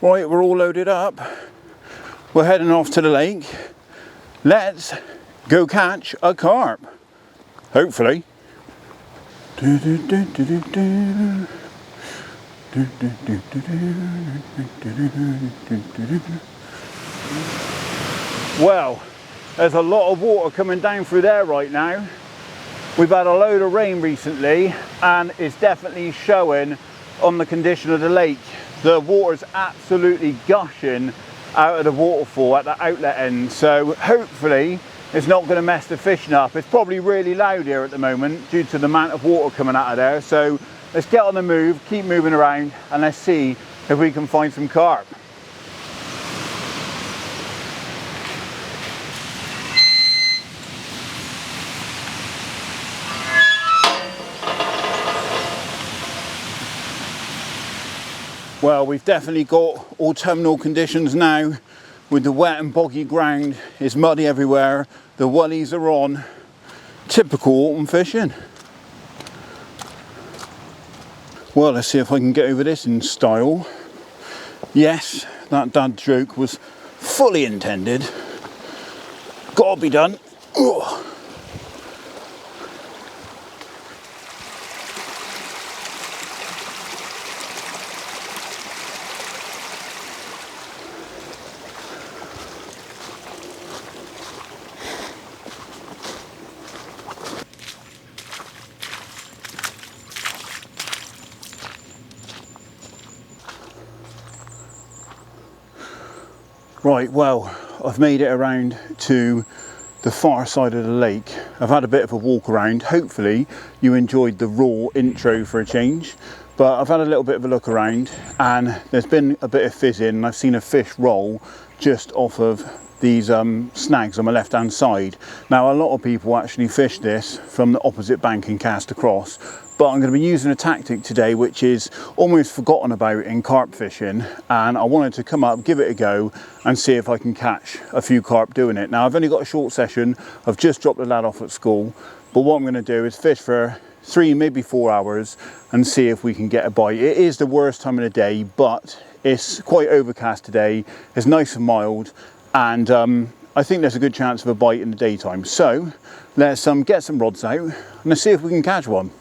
Right, we're all loaded up. We're heading off to the lake. Let's go catch a carp. Hopefully. Well, there's a lot of water coming down through there right now. We've had a load of rain recently and it's definitely showing on the condition of the lake. The water's absolutely gushing out of the waterfall at the outlet end, so hopefully it's not going to mess the fishing up. It's probably really loud here at the moment due to the amount of water coming out of there, so let's get on the move, keep moving around, and let's see if we can find some carp. Well, we've definitely got autumnal conditions now with the wet and boggy ground. It's muddy everywhere, the wellies are on. Typical autumn fishing. Well, let's see if I can get over this in style. Yes, that dad joke was fully intended. Gotta be done. Ugh. Right, well, I've made it around to the far side of the lake. I've had a bit of a walk around. Hopefully you enjoyed the raw intro for a change, but I've had a little bit of a look around and there's been a bit of fizzing and I've seen a fish roll just off of these snags on my left hand side. Now a lot of people actually fish this from the opposite bank and cast across, but I'm going to be using a tactic today which is almost forgotten about in carp fishing, and I wanted to come up, give it a go and see if I can catch a few carp doing it. Now I've only got a short session, I've just dropped the lad off at school, but what I'm going to do is fish for 3, maybe 4 hours and see if we can get a bite. It is the worst time of the day, but it's quite overcast today, it's nice and mild, and I think there's a good chance of a bite in the daytime. So let's get some rods out and let's see if we can catch one.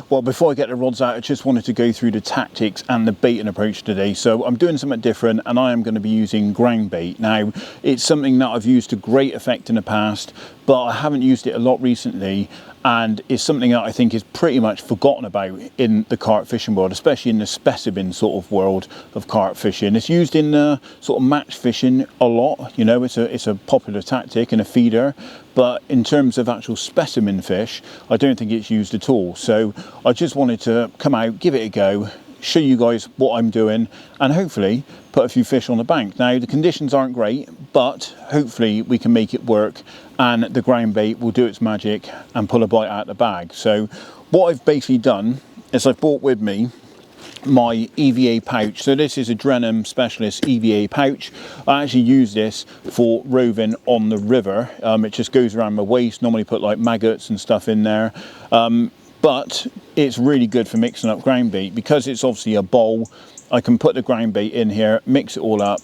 Well, before I get the rods out, I just wanted to go through the tactics and the baiting approach today. So I'm doing something different and I am going to be using ground bait. Now, it's something that I've used to great effect in the past, but I haven't used it a lot recently, and it's something that I think is pretty much forgotten about in the carp fishing world, especially in the specimen sort of world of carp fishing. It's used in sort of match fishing a lot, you know, it's a popular tactic and a feeder, but in terms of actual specimen fish, I don't think it's used at all. So I just wanted to come out, give it a go, show you guys what I'm doing, and hopefully put a few fish on the bank. Now the conditions aren't great, but hopefully we can make it work and the ground bait will do its magic and pull a bite out of the bag. So what I've basically done is I've brought with me my EVA pouch. So this is a Drenham Specialist EVA pouch. I actually use this for roving on the river. It just goes around my waist, normally put like maggots and stuff in there. But it's really good for mixing up ground bait because it's obviously a bowl. I can put the ground bait in here, mix it all up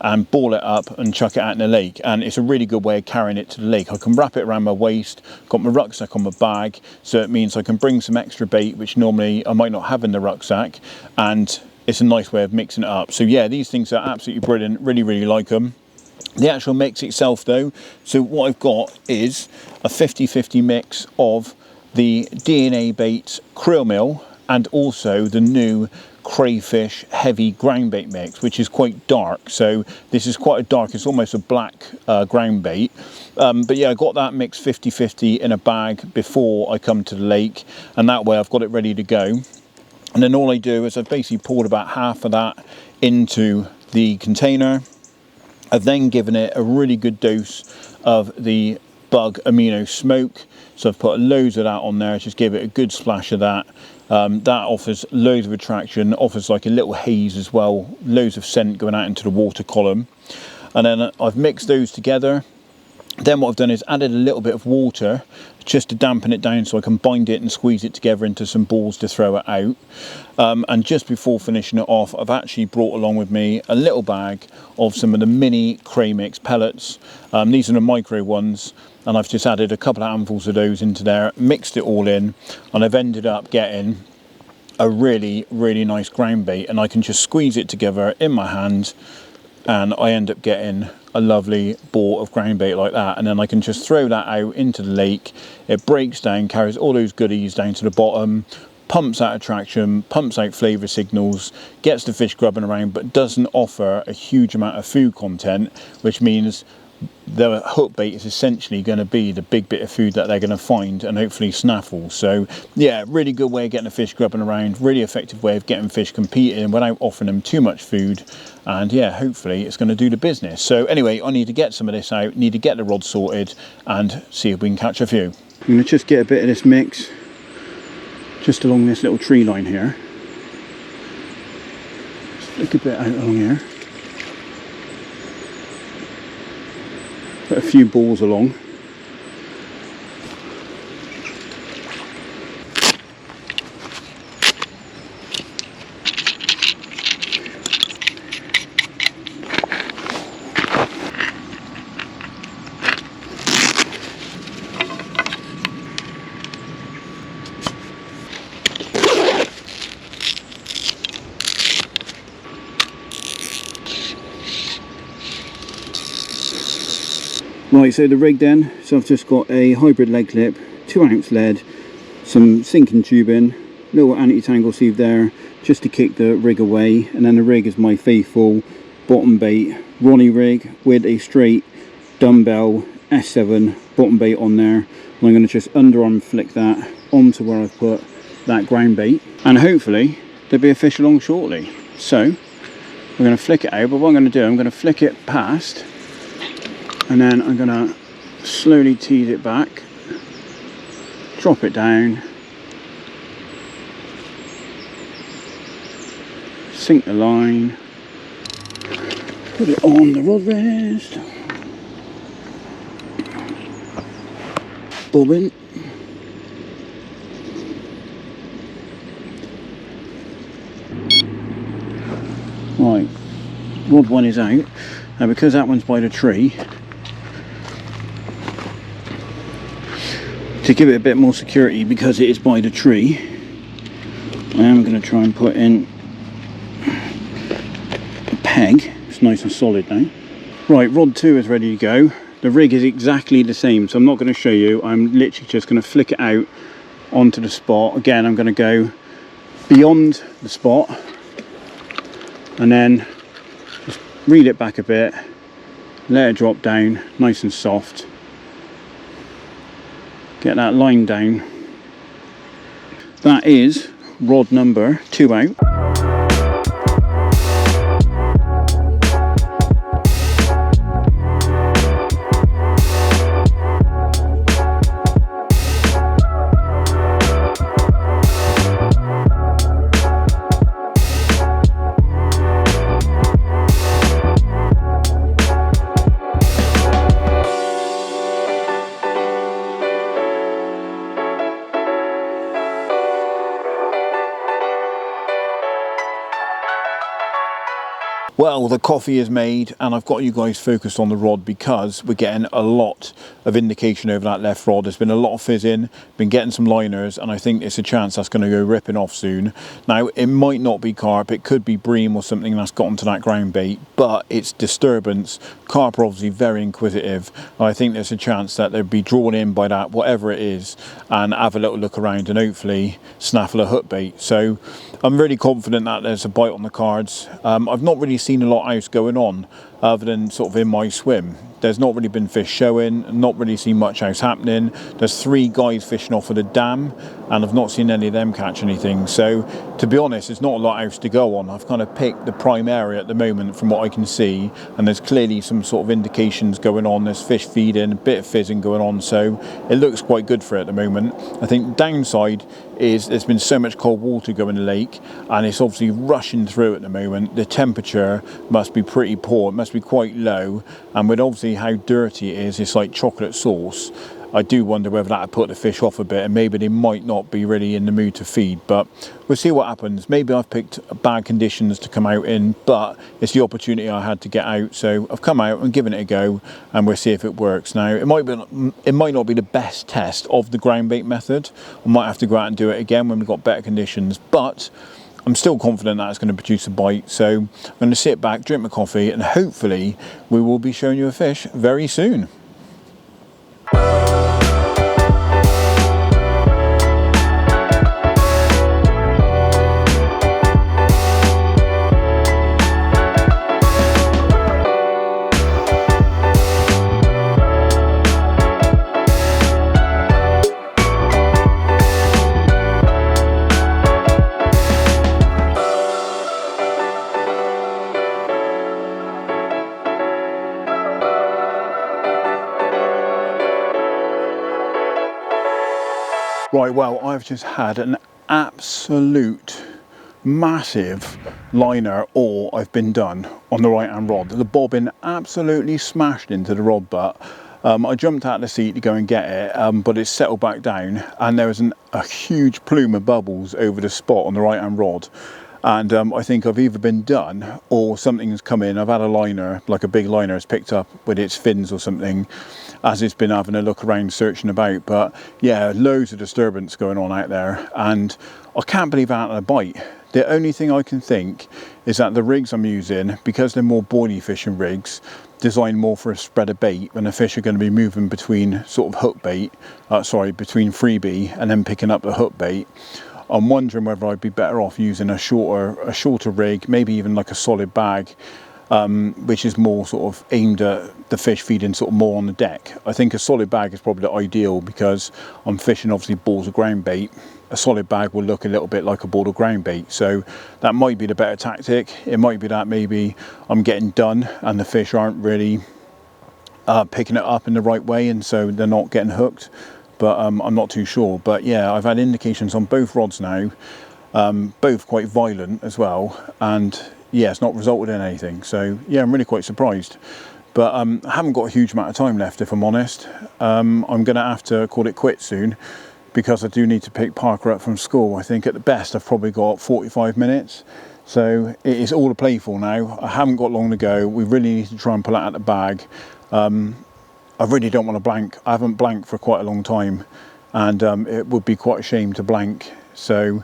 and ball it up and chuck it out in the lake, and it's a really good way of carrying it to the lake. I can wrap it around my waist, got my rucksack on my bag, so it means I can bring some extra bait which normally I might not have in the rucksack, and it's a nice way of mixing it up. So yeah, these things are absolutely brilliant, really like them. The actual mix itself though, so what I've got is a 50-50 mix of the DNA Bait krill meal and also the new crayfish heavy ground bait mix, which is quite dark. So this is quite a dark, it's almost a black ground bait, but yeah, I got that mix 50-50 in a bag before I come to the lake, and that way I've got it ready to go. And then all I do is I've basically poured about half of that into the container. I've then given it a really good dose of the bug amino smoke, so I've put loads of that on there, just give it a good splash of that. That offers loads of attraction, offers like a little haze as well, loads of scent going out into the water column. And then I've mixed those together, Then what I've done is added a little bit of water just to dampen it down so I can bind it and squeeze it together into some balls to throw it out. And just before finishing it off, I've actually brought along with me a little bag of some of the mini Cray Mix pellets. These are the micro ones, and I've just added a couple of handfuls of those into there, mixed it all in, and I've ended up getting a really nice ground bait, and I can just squeeze it together in my hand and I end up getting a lovely ball of ground bait like that, and then I can just throw that out into the lake. It breaks down, carries all those goodies down to the bottom, pumps out attraction, pumps out flavour signals, gets the fish grubbing around, but doesn't offer a huge amount of food content, which means the hook bait is essentially going to be the big bit of food that they're going to find and hopefully snaffle. So yeah, really good way of getting the fish grubbing around, really effective way of getting fish competing without offering them too much food, and yeah, hopefully it's going to do the business. So anyway, I need to get some of this out, need to get the rod sorted and see if we can catch a few. I'm going to just get a bit of this mix just along this little tree line here. Flick a bit out along here. Put a few balls along. Right, so the rig then, so I've just got a hybrid leg clip, 2-ounce lead, some sinking tubing, little anti-tangle sieve there just to kick the rig away, and then the rig is my faithful bottom bait Ronnie rig with a straight dumbbell S7 bottom bait on there, and I'm going to just underarm flick that onto where I've put that ground bait, and hopefully there'll be a fish along shortly. So I'm going to flick it out, but what I'm going to do, I'm going to flick it past, and then I'm going to slowly tease it back, drop it down, sink the line, put it on the rod rest, bobbin, right, rod one is out, and because that one's by the tree, to give it a bit more security because it is by the tree, I am going to try and put in a peg. It's nice and solid now. Right, rod 2 is ready to go. The rig is exactly the same, so I'm not going to show you. I'm literally just going to flick it out onto the spot. Again, I'm going to go beyond the spot and then just reel it back a bit, let it drop down nice and soft. Get that line down. That is rod number 2 out. Well, the coffee is made and I've got you guys focused on the rod because we're getting a lot of indication over that left rod. There's been a lot of fizzing, been getting some liners, and I think it's a chance that's going to go ripping off soon. Now, it might not be carp, it could be bream or something that's got onto that ground bait, but it's disturbance. Carp are obviously very inquisitive. I think there's a chance that they'll be drawn in by that, whatever it is, and have a little look around and hopefully snaffle a hook bait. So I'm really confident that there's a bite on the cards. I've not really seen a lot else going on other than sort of in my swim. There's not really been fish showing, not really seen much else happening. There's 3 guys fishing off of the dam and I've not seen any of them catch anything. So to be honest, there's not a lot else to go on. I've kind of picked the prime area at the moment from what I can see, and there's clearly some sort of indications going on. There's fish feeding, a bit of fizzing going on, so it looks quite good for it at the moment. I think downside is there's been so much cold water going in the lake and it's obviously rushing through at the moment. The temperature must be pretty poor, it must be quite low, and with obviously see how dirty it is. It's like chocolate sauce. I do wonder whether that would put the fish off a bit, and maybe they might not be really in the mood to feed, but we'll see what happens. Maybe I've picked bad conditions to come out in, but it's the opportunity I had to get out, so I've come out and given it a go, and we'll see if it works. Now, it might not be the best test of the ground bait method. I might have to go out and do it again when we've got better conditions, but I'm still confident that it's going to produce a bite. So I'm going to sit back, drink my coffee, and hopefully we will be showing you a fish very soon. Right, well, I've just had an absolute massive liner, or I've been done on the right hand rod. The bobbin absolutely smashed into the rod butt. I jumped out of the seat to go and get it, but it's settled back down, and there was a huge plume of bubbles over the spot on the right hand rod. And I think I've either been done or something's come in. I've had a liner, like a big liner, it's picked up with its fins or something as it's been having a look around, searching about. But yeah, loads of disturbance going on out there, and I can't believe I had a bite. The only thing I can think is that the rigs I'm using, because they're more boilie fishing rigs, designed more for a spread of bait, when the fish are going to be moving between sort of hook bait, between freebie and then picking up the hook bait. I'm wondering whether I'd be better off using a shorter rig, maybe even like a solid bag, which is more sort of aimed at the fish feeding sort of more on the deck. I think a solid bag is probably the ideal, because I'm fishing obviously balls of ground bait. A solid bag will look a little bit like a ball of ground bait, so that might be the better tactic. It might be that maybe I'm getting done and the fish aren't really picking it up in the right way, and so they're not getting hooked. But I'm not too sure. But yeah, I've had indications on both rods now, both quite violent as well, and yeah, it's not resulted in anything. So yeah, I'm really quite surprised. But I haven't got a huge amount of time left, if I'm honest. I'm going to have to call it quits soon, because I do need to pick Parker up from school. I think at the best I've probably got 45 minutes. So it is all to play for now. I haven't got long to go. We really need to try and pull it out of the bag. I really don't want to blank. I haven't blanked for quite a long time, and it would be quite a shame to blank. So,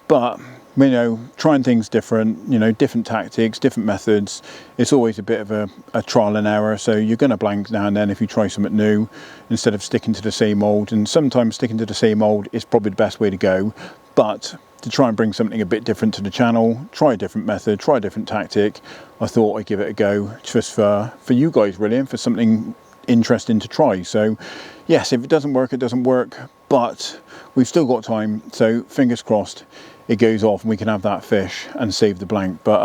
but you know, trying things different, you know, different tactics, different methods. It's always a bit of a trial and error. So you're going to blank now and then if you try something new, instead of sticking to the same old. And sometimes sticking to the same old is probably the best way to go. But to try and bring something a bit different to the channel, try a different method, try a different tactic, I thought I'd give it a go, just for you guys really, and for something interesting to try. So yes, if it doesn't work, it doesn't work, but we've still got time, so fingers crossed it goes off and we can have that fish and save the blank. But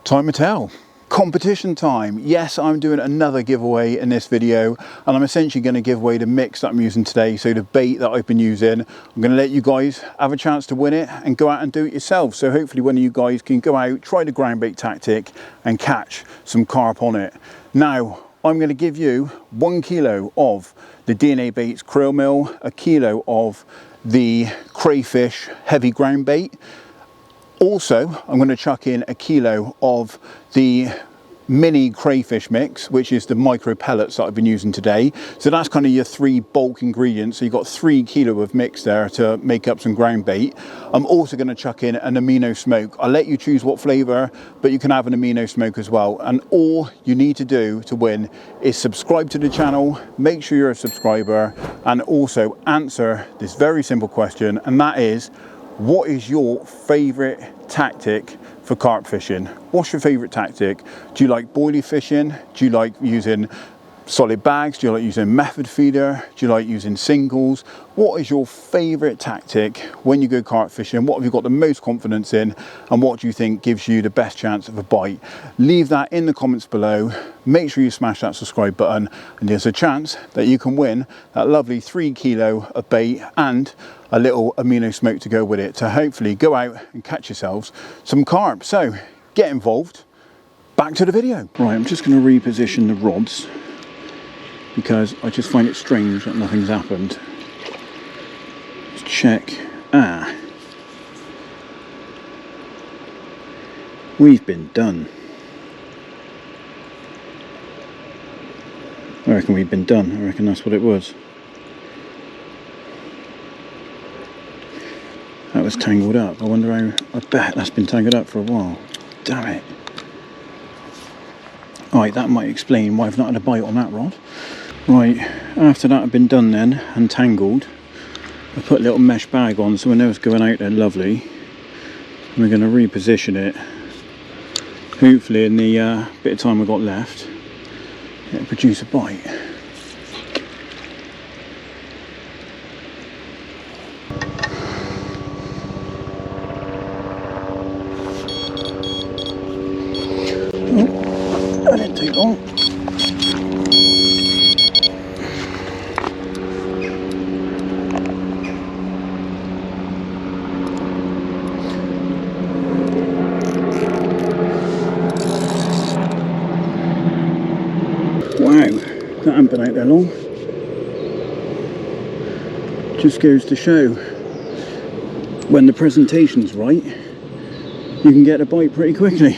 time will tell. Competition time. Yes, I'm doing another giveaway in this video, and I'm essentially going to give away the mix that I'm using today. So the bait that I've been using, I'm going to let you guys have a chance to win it and go out and do it yourself. So hopefully one of you guys can go out, try the ground bait tactic and catch some carp on it. Now I'm going to give you 1 kilo of the DNA Baits krill meal, a kilo of the crayfish heavy ground bait. Also, I'm going to chuck in a kilo of the mini crayfish mix, which is the micro pellets that I've been using today. So that's kind of your 3 bulk ingredients. So you've got 3 kilo of mix there to make up some ground bait. I'm also going to chuck in an amino smoke. I'll let you choose what flavor, but you can have an amino smoke as well. And all you need to do to win is subscribe to the channel, make sure you're a subscriber, and also answer this very simple question, and that is, what is your favorite tactic for carp fishing? What's your favorite tactic? Do you like boilie fishing? Do you like using solid bags? Do you like using method feeder? Do you like using singles? What is your favorite tactic when you go carp fishing? What have you got the most confidence in? And what do you think gives you the best chance of a bite? Leave that in the comments below. Make sure you smash that subscribe button, and there's a chance that you can win that lovely 3 kilo of bait and a little amino smoke to go with it, to hopefully go out and catch yourselves some carp. So get involved. Back to the video. Right, I'm just going to reposition the rods because I just find it strange that nothing's happened. Let's check. Ah, we've been done. I reckon we've been done. I reckon that's what it was. That was tangled up. I wonder how. I bet that's been tangled up for a while. Damn it. Right, that might explain why I've not had a bite on that rod. Right, after that had been done then and tangled, I put a little mesh bag on so I know it's going out there lovely. And we're going to reposition it. Hopefully in the bit of time we've got left, it'll produce a bite. Oh, that didn't take long. Wow, that hasn't been out there long. Just goes to show when the presentation's right, you can get a bite pretty quickly.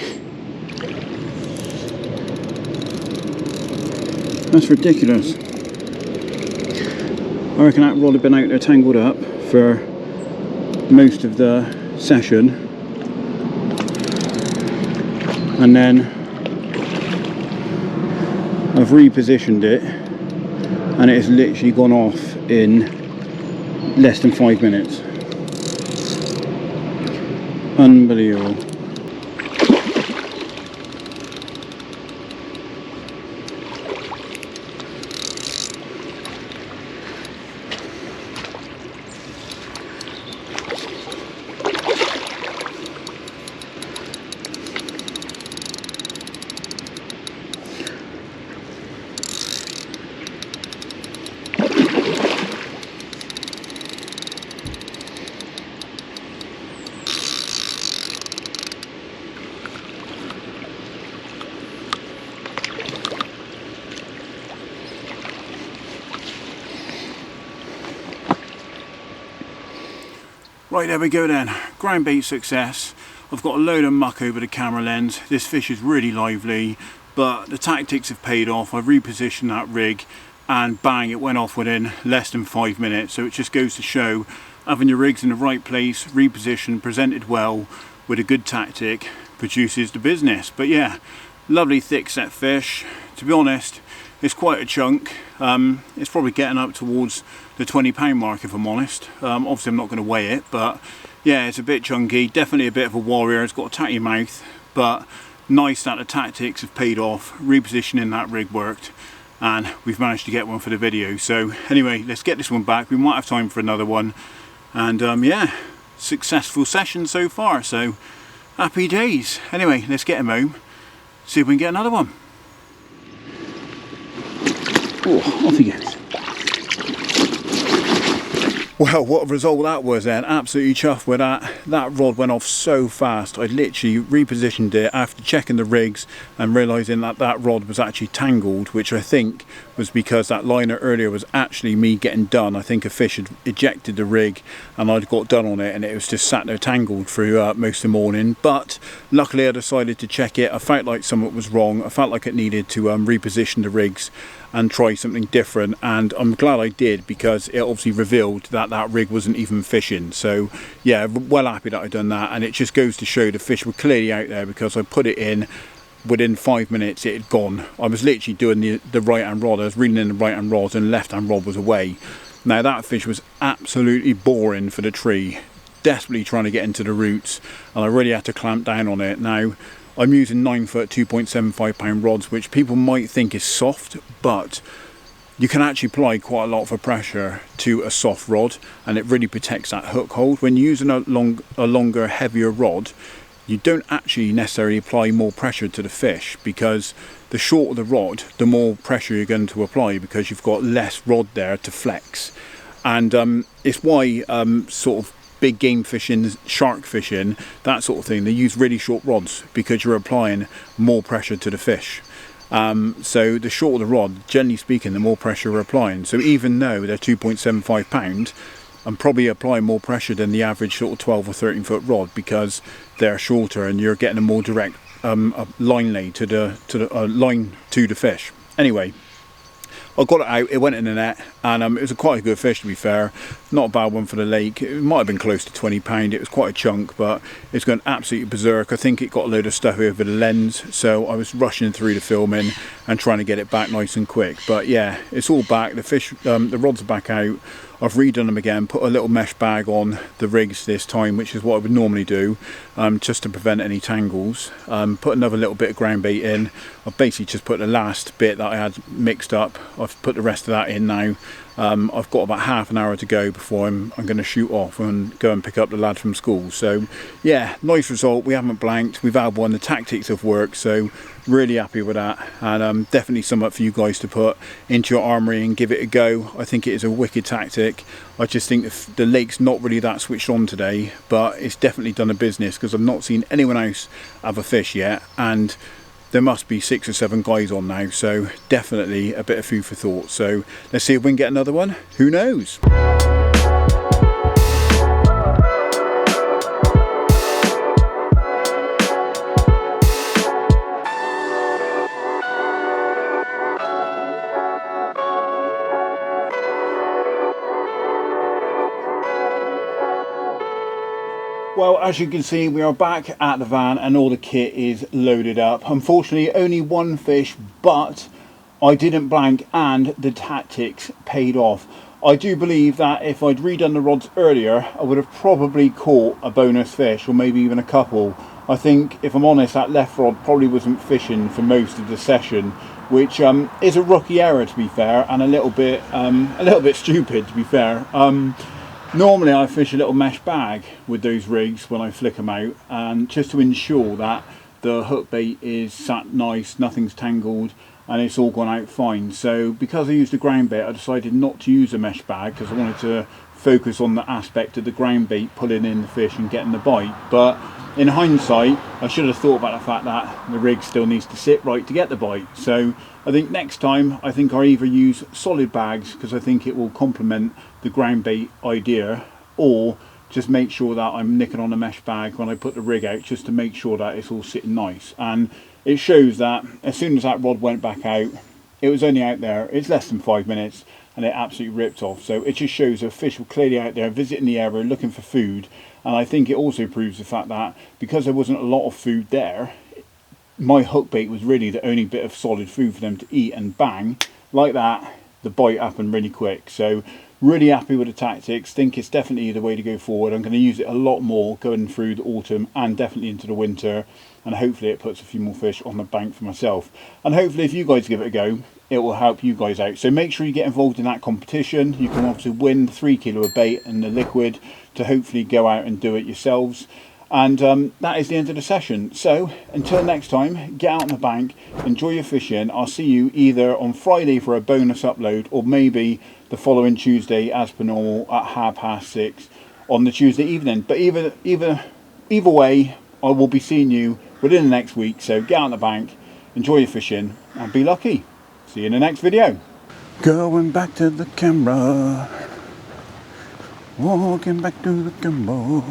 That's ridiculous. I reckon that rod had been out there tangled up for most of the session, and then I've repositioned it and it has literally gone off in less than 5 minutes. Unbelievable. Right, there we go then, ground bait success. I've got a load of muck over the camera lens. This fish is really lively, but the tactics have paid off. I've repositioned that rig and bang, it went off within less than 5 minutes. So it just goes to show having your rigs in the right place, repositioned, presented well with a good tactic produces the business. But yeah, lovely thick set fish. To be honest, it's quite a chunk. It's probably getting up towards the £20 mark if I'm honest. Obviously I'm not going to weigh it, but yeah, it's a bit chunky, definitely a bit of a warrior. It's got a tatty mouth, but nice that the tactics have paid off. Repositioning that rig worked and we've managed to get one for the video. So anyway, let's get this one back. We might have time for another one, and yeah, successful session so far, so happy days. Anyway, let's get him home, see if we can get another one. Oh, off he goes. Well, what a result that was then. Absolutely chuffed with that. That rod went off so fast. I literally repositioned it after checking the rigs and realising that that rod was actually tangled, which I think was because that liner earlier was actually me getting done. I think a fish had ejected the rig and I'd got done on it and it was just sat there tangled through most of the morning. But luckily I decided to check it. I felt like something was wrong. I felt like it needed to reposition the rigs and try something different, and I'm glad I did, because it obviously revealed that that rig wasn't even fishing. So yeah, well happy that I've done that, and it just goes to show the fish were clearly out there because I put it in. Within 5 minutes it had gone. I was literally doing the right hand rod. I was reeling in the right hand rod and the left hand rod was away. Now that fish was absolutely boring for the tree, desperately trying to get into the roots, and I really had to clamp down on it. Now I'm using 9 foot 2.75 pound rods, which people might think is soft, but you can actually apply quite a lot of pressure to a soft rod and it really protects that hook hold. When you're using a longer, heavier rod, you don't actually necessarily apply more pressure to the fish, because the shorter the rod, the more pressure you're going to apply, because you've got less rod there to flex. And it's why sort of big game fishing, shark fishing, that sort of thing, they use really short rods because you're applying more pressure to the fish. So the shorter the rod, generally speaking, the more pressure we're applying. So even though they're 2.75 pound, I'm probably applying more pressure than the average sort of 12 or 13 foot rod, because they're shorter and you're getting a more direct line lay to the fish. Anyway, I got it out, it went in the net, and it was quite a good fish, to be fair. Not a bad one for the lake. It might have been close to 20 pound. It was quite a chunk, but it's gone absolutely berserk. I think it got a load of stuff over the lens, so I was rushing through the filming and trying to get it back nice and quick. But yeah, it's all back. The fish, the rods are back out. I've redone them again, put a little mesh bag on the rigs this time, which is what I would normally do, just to prevent any tangles. Put another little bit of ground bait in. I've basically just put the last bit that I had mixed up. I've put the rest of that in now. I've got about half an hour to go before I'm going to shoot off and go and pick up the lad from school. So yeah, nice result. We haven't blanked. We've had one. The tactics have worked, so really happy with that. And definitely something for you guys to put into your armoury and give it a go. I think it is a wicked tactic. I just think the lake's not really that switched on today, but it's definitely done a business, because I've not seen anyone else have a fish yet, and there must be 6 or 7 guys on now, so definitely a bit of food for thought. So let's see if we can get another one. Who knows? Well, as you can see, we are back at the van and all the kit is loaded up. Unfortunately, only one fish, but I didn't blank and the tactics paid off. I do believe that if I'd redone the rods earlier, I would have probably caught a bonus fish, or maybe even a couple. I think, if I'm honest, that left rod probably wasn't fishing for most of the session, which is a rookie error, to be fair, and a little bit stupid, to be fair. Normally I fish a little mesh bag with those rigs when I flick them out, and just to ensure that the hook bait is sat nice, nothing's tangled, and it's all gone out fine. So because I used the ground bait, I decided not to use a mesh bag, because I wanted to focus on the aspect of the ground bait pulling in the fish and getting the bite. But in hindsight, I should have thought about the fact that the rig still needs to sit right to get the bite. So I think next time, I think I'll either use solid bags, because I think it will complement the ground bait idea, or just make sure that I'm nicking on a mesh bag when I put the rig out, just to make sure that it's all sitting nice. And it shows that as soon as that rod went back out, it was only out there, it's less than 5 minutes, and it absolutely ripped off. So it just shows a fish were clearly out there visiting the area looking for food. And I think it also proves the fact that because there wasn't a lot of food there, my hook bait was really the only bit of solid food for them to eat, and bang, like that, the bite happened really quick. So really happy with the tactics. Think it's definitely the way to go forward. I'm going to use it a lot more going through the autumn and definitely into the winter, and hopefully it puts a few more fish on the bank for myself, and hopefully if you guys give it a go, it will help you guys out. So make sure you get involved in that competition. You can obviously win 3 kilo of bait and the liquid to hopefully go out and do it yourselves. And that is the end of the session. So until next time, get out on the bank, enjoy your fishing. I'll see you either on Friday for a bonus upload, or maybe the following Tuesday as per normal at 6:30 on the Tuesday evening. But either way, I will be seeing you within the next week. So get out on the bank, enjoy your fishing, and be lucky. See you in the next video. Going back to the camera, walking back to the camera.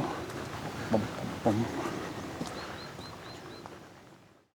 Bum, bum.